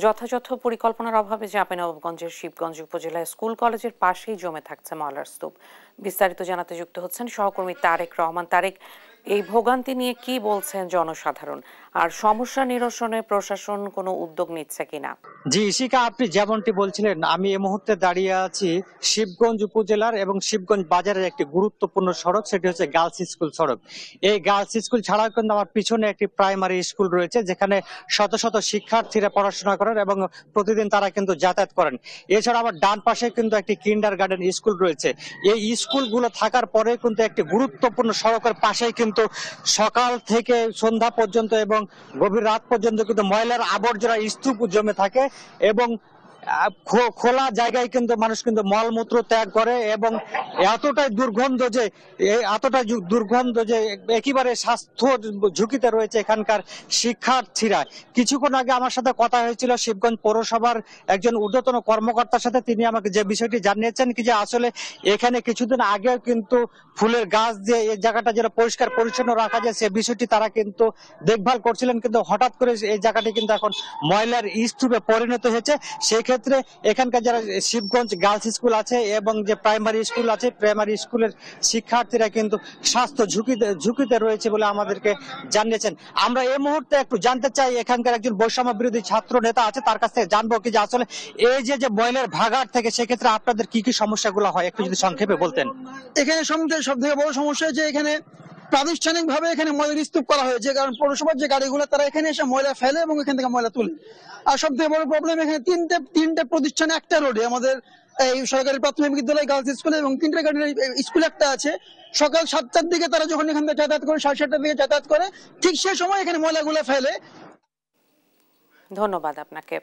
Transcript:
যথাযথ পরিকল্পনার অভাবে চাঁপাইনবাবগঞ্জের শিবগঞ্জ উপজেলায় স্কুল কলেজের পাশেই জমে থাকছে ময়লার স্তূপ। বিস্তারিত জানাতে যুক্ত হচ্ছেন সহকর্মী তারেক রহমান। তারেক, এই ভোগান্তি নিয়ে কি বলছেন জনসাধারণ, আর সমস্যা নিরসনে প্রশাসন কোনো উদ্যোগ নিচ্ছে কিনা? জি ইশিকা, আপনি যেমনটি বলছিলেন, আমি এই মুহূর্তে দাঁড়িয়ে আছি শিবগঞ্জ উপজেলার এবং শিবগঞ্জ বাজারের একটি গুরুত্বপূর্ণ সড়ক, সেটি হচ্ছে গার্লস স্কুল সড়ক। এই গার্লস স্কুল ছাড়াও কিন্তু আমার পিছনে একটি প্রাইমারি স্কুল রয়েছে, যেখানে শত শত শিক্ষার্থীরা পড়াশোনা করেন এবং প্রতিদিন তারা কিন্তু যাতায়াত করেন। এছাড়া আমার ডান পাশে কিন্তু একটি কিন্ডার গার্ডেন স্কুল রয়েছে। এই স্কুলগুলো থাকার পরে কিন্তু একটি গুরুত্বপূর্ণ সড়কের পাশেই কিন্তু সকাল থেকে সন্ধ্যা পর্যন্ত এবং গভীর রাত পর্যন্ত কিন্তু ময়লার আবর্জনা স্তূপ জমে থাকে এবং খোলা জায়গায় কিন্তু মানুষ কিন্তু মলমূত্র ত্যাগ করে এবং এতটাই দুর্গন্ধ যে একেবারে স্বাস্থ্য ঝুঁকিতে রয়েছে এখানকার শিক্ষার্থীরা। কিছুক্ষণ আগে আমার সাথে কথা হয়েছিল শিবগঞ্জ পৌরসভার একজন ঊর্ধ্বতন কর্মকর্তার সাথে। তিনি আমাকে যে বিষয়টি জানিয়েছেন কি যে আসলে এখানে কিছুদিন আগেও কিন্তু ফুলের গাছ দিয়ে এই জায়গাটা যেন পরিষ্কার পরিচ্ছন্ন রাখা যায় সে বিষয়টি তারা কিন্তু দেখভাল করছিলেন, কিন্তু হঠাৎ করে এই জায়গাটি কিন্তু এখন ময়লার স্তূপে পরিণত হয়েছে। সেক্ষেত্রে এখানকার যারা শিবগঞ্জ গার্লস স্কুল আছে এবং যে প্রাইমারি স্কুল আছে, প্রাইমারি স্কুলের শিক্ষার্থীরা কিন্তু স্বাস্থ্য ঝুঁকিতে রয়েছে বলে আমাদেরকে জানিয়েছেন। আমরা এই মুহূর্তে একটু জানতে চাই, এখানকার একজন বৈষম্য বিরোধী ছাত্র নেতা আছে, তার কাছ থেকে জানবো কি যে আসলে এই যে ময়লার ভাগাড় থেকে সেক্ষেত্রে আপনাদের কি কি সমস্যাগুলো হয় একটু যদি সংক্ষেপে বলতেন। এখানে সব থেকে বড় সমস্যা যে এখানে প্রাতিষ্ঠানিক ভাবে এখানে ময়লার স্তূপ করা হয়েছে, কারণ পৌরসভার যে গাড়িগুলো তারা এখানে এসে ময়লা ফেলে এবং এখান থেকে ময়লা তুলে। আর সব থেকে বড় প্রবলেম, এখানে তিনটে প্রতিষ্ঠান একটা রোডে, আমাদের এই সরকারি প্রাথমিক বিদ্যালয় গার্লস স্কুল এবং কিন্ডার গার্ডেন স্কুল একটা আছে। সকাল 7টার দিকে তারা যখন এখান থেকে যাতায়াত করে, 7:30টার দিকে যাতায়াত করে, ঠিক সে সময় এখানে ময়লাগুলো ফেলে। ধন্যবাদ আপনাকে।